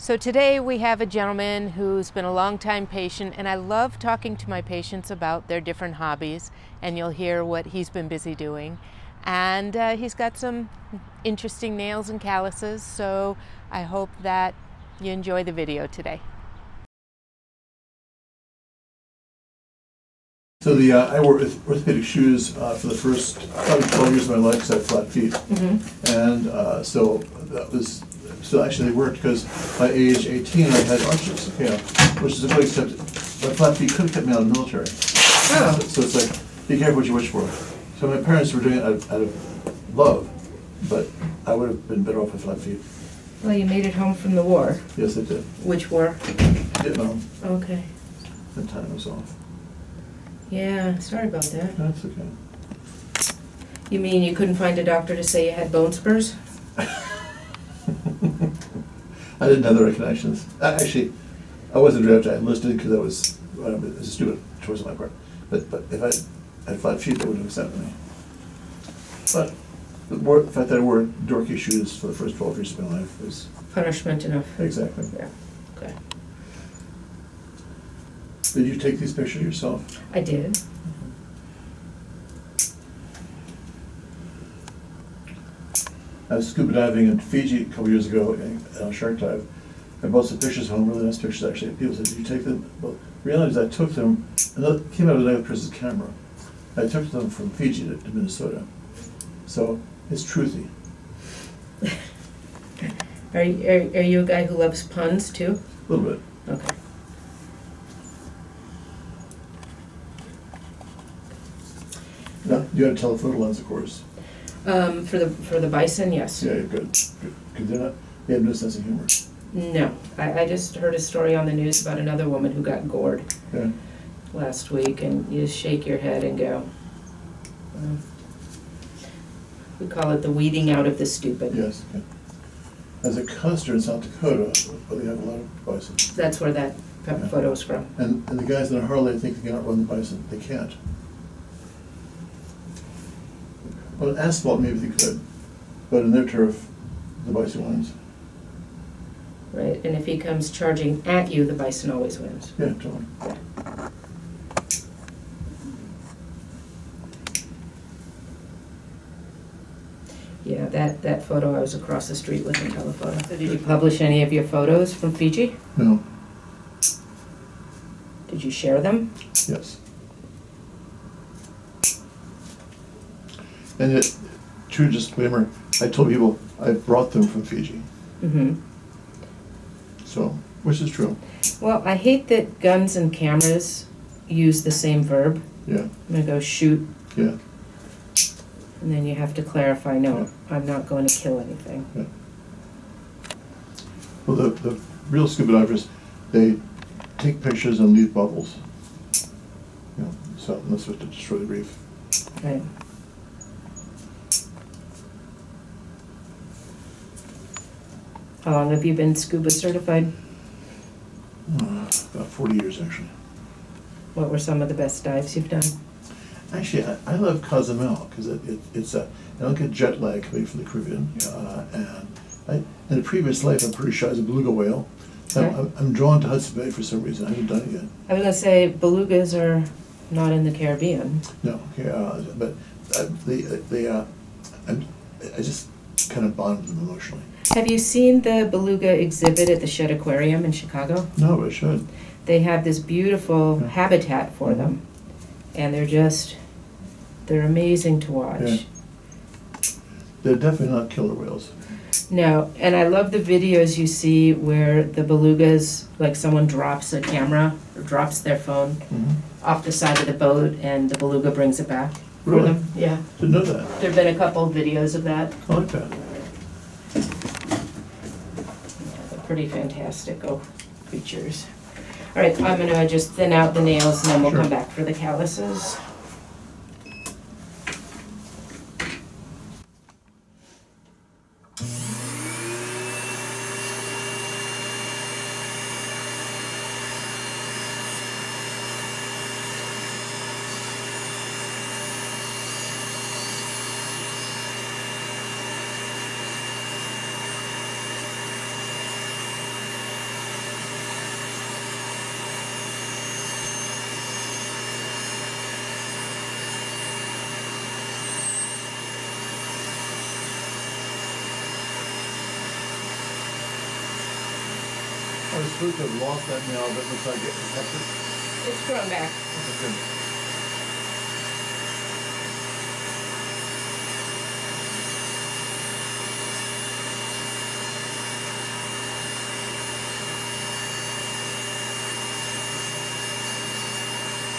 So today we have a gentleman who's been a long-time patient, and I love talking to my patients about their different hobbies, and you'll hear what he's been busy doing. And he's got some interesting nails and calluses, so I hope that you enjoy the video today. So I wore orthopedic shoes for the first probably 12 years of my life because I have flat feet. And so that was, so actually they worked because by age 18 I had arches, which is a good except my flat feet could have kept me out of the military. Oh. So it's like, be careful what you wish for. So my parents were doing it out of love, but I would have been better off with flat feet. Well, you made it home from the war. Yes, I did. Which war? Vietnam. Okay. And time was off. Yeah, sorry about that. That's okay. You mean you couldn't find a doctor to say you had bone spurs? I didn't have the right connections. Actually, I wasn't drafted. I enlisted because I was a stupid choice on my part. But if I had flat feet, they wouldn't have accepted me. But the fact that I wore dorky shoes for the first 12 years of my life was Punishment enough. exactly. Yeah. Okay. Did you take these pictures yourself? I did. I was scuba diving in Fiji a couple years ago on a shark dive. I brought some pictures home, really nice pictures actually. People said, "Did you take them?" Well, reality is I took them, and it came out of another person's camera. I took them from Fiji to Minnesota. So it's truthy. Are you a guy who loves puns too? A little bit. Okay. No, you had a telephoto lens, of course. For the bison, yes. Yeah, you're good. Because they have no sense of humor. No, I just heard a story on the news about another woman who got gored last week, and you just shake your head and go. We call it the weeding out of the stupid. Yes. Okay. As a Custer in South Dakota, where they have a lot of bison. That's where that photo is from. And the guys in a Harley think they can outrun the bison. They can't. On asphalt, maybe they could, but in their turf, the bison wins. Right, and if he comes charging at you, the bison always wins. Yeah, totally. Yeah, that photo I was across the street with in telephoto. So did you publish any of your photos from Fiji? No. Did you share them? Yes. And yet, true disclaimer, I told people I brought them from Fiji. Mm-hmm. So, which is true. Well, I hate that guns and cameras use the same verb. Yeah. I'm going to go shoot. Yeah. And then you have to clarify, no, Yeah. I'm not going to kill anything. Yeah. Well, the real scuba divers, they take pictures and leave bubbles. You know, so that's what to destroy the reef. Right. How long have you been scuba certified? About 40 years, actually. What were some of the best dives you've done? Actually, I love Cozumel because it's I don't get jet lag coming from the Caribbean. And in a previous life, I'm pretty sure I was a beluga whale. Okay. I'm drawn to Hudson Bay for some reason. I haven't done it yet. I was going to say belugas are not in the Caribbean. No, okay, but I just kind of bonded with them emotionally. Have you seen the beluga exhibit at the Shedd Aquarium in Chicago? No, but I should. They have this beautiful habitat for them, and they're amazing to watch. Yeah. They're definitely not killer whales. No, and I love the videos you see where the belugas, like someone drops a camera or drops their phone off the side of the boat, and the beluga brings it back for Really? them. Yeah. Didn't know that. There have been a couple of videos of that. I like that. They're pretty fantastic creatures. All right, I'm going to just thin out the nails, and then we'll Sure. come back for the calluses. was supposed to have lost that nail, but looks like it kept it. It's grown back. Okay, good.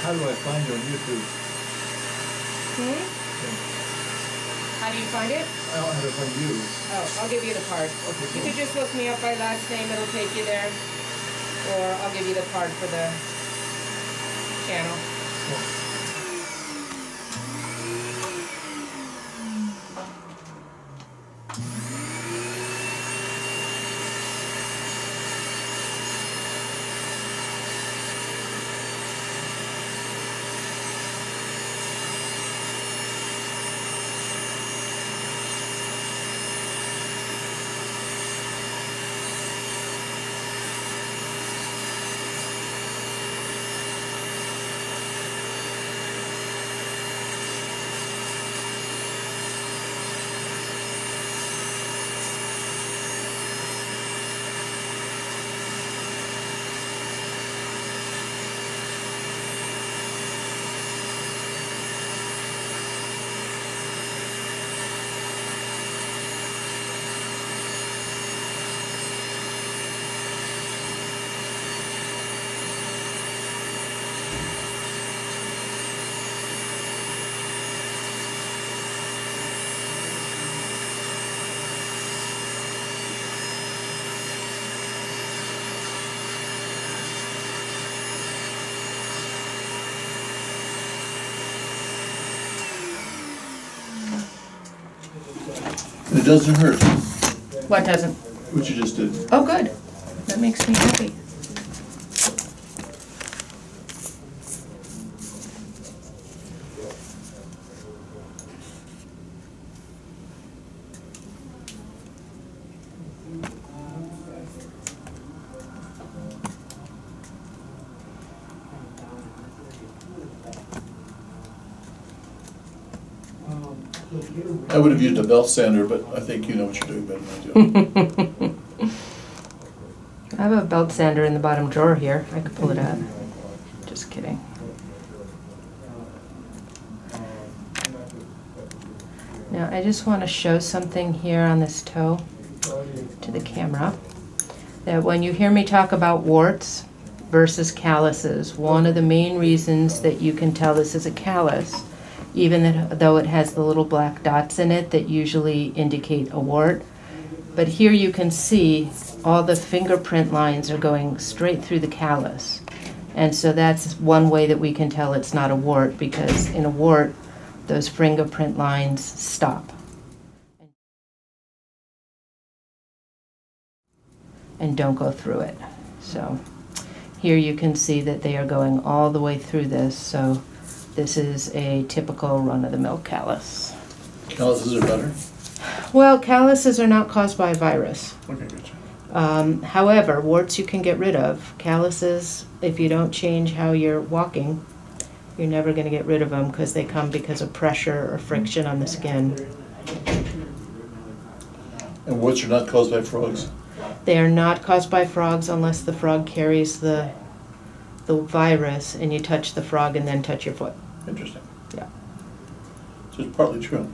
How do I find you on YouTube? Hmm? How do you find it? I don't know how to find you. Oh, I'll give you the card. Okay, You cool. could just look me up by last name, it'll take you there. Or I'll give you the card for the channel. Cool. It doesn't hurt, What doesn't? what you just did. Oh, good. That makes me happy. I would have used a belt sander, but I think you know what you're doing better than I do. I have a belt sander in the bottom drawer here. I could pull it out. Just kidding. Now I just want to show something here on this toe to the camera. That when you hear me talk about warts versus calluses, one of the main reasons that you can tell this is a callus, even though it has the little black dots in it that usually indicate a wart. But here you can see all the fingerprint lines are going straight through the callus. And so that's one way that we can tell it's not a wart, because in a wart, those fingerprint lines stop and don't go through it. So here you can see that they are going all the way through this. So this is a typical run-of-the-mill callus. Calluses are better? Well, calluses are not caused by a virus. Okay, gotcha. However, warts you can get rid of. Calluses, if you don't change how you're walking, you're never going to get rid of them because they come because of pressure or friction on the skin. And warts are not caused by frogs? They are not caused by frogs unless the frog carries the virus and you touch the frog and then touch your foot. Interesting. Yeah. So it's partly true.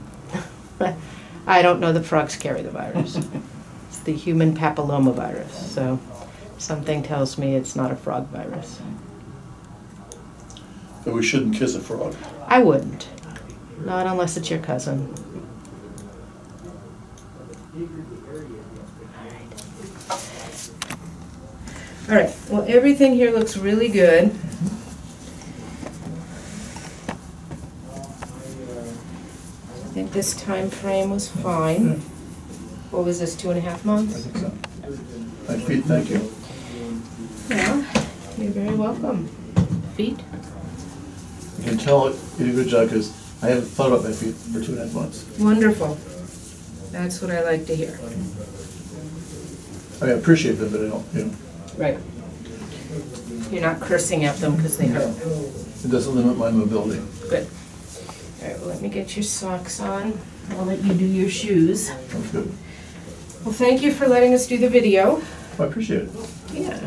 I don't know that frogs carry the virus. It's the human papillomavirus, so something tells me it's not a frog virus. But we shouldn't kiss a frog. I wouldn't. Not unless it's your cousin. All right, well, everything here looks really good. I think this time frame was fine. What was this, 2.5 months? I think so. My feet, thank you. Yeah, you're very welcome. Feet? You can tell you did a good job because I haven't thought about my feet for 2.5 months. Wonderful. That's what I like to hear. I mean, I appreciate them, but I don't, you know. Right. You're not cursing at them because they hurt. It doesn't limit my mobility. Good. All right, well, let me get your socks on. I'll let you do your shoes. Sounds good. Well, thank you for letting us do the video. I appreciate it. Yeah.